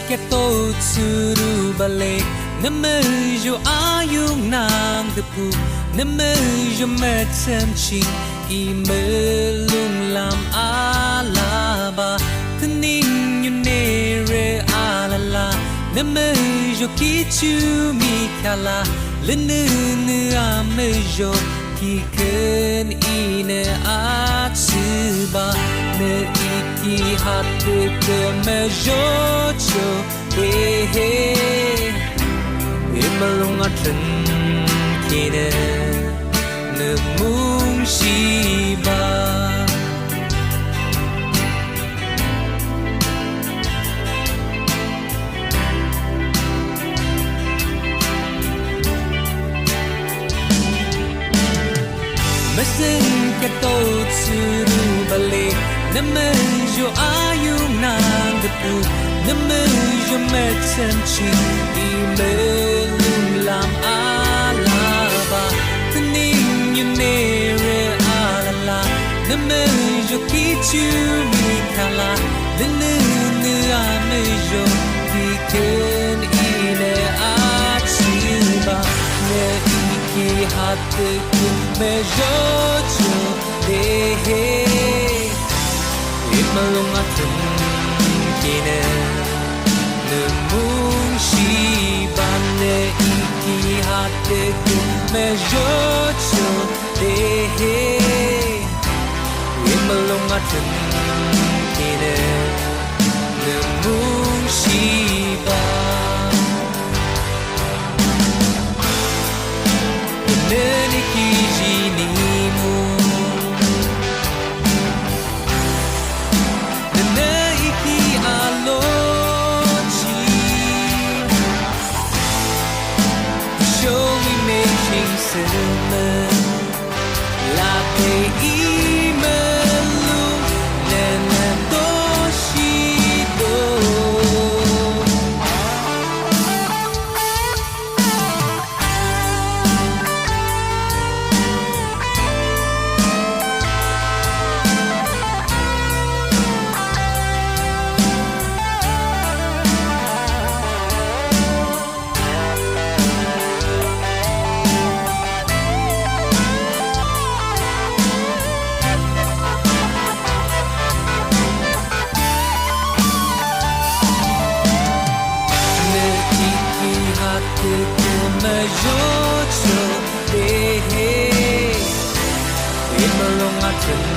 get to tsuru bale Name yo ayung nang tepu Name yo metem chi Imelung lam alaba Tening yo nere alala Name yo kichu mikala Lenu ame yo Kiken ine atsiba Ne iki hatu ke mejocho Imalung atun kine Ne mung shiba Mesin keto tsuru balik Name yo ayung nang depu Name yo metem chi Imelung lam alaba Tening yo nere alala Name yo kichu mikala Lenu ame yo Kiken ine achiba Ne iki hatu mejocho Imalung atun kine Nemung shiban ne iki hateku mejocho Imalung atun kine Nemung shiban Neniki jinimu Neiki alochi Show me making cinnamon Latte imelu Nenendoshido Imalung atun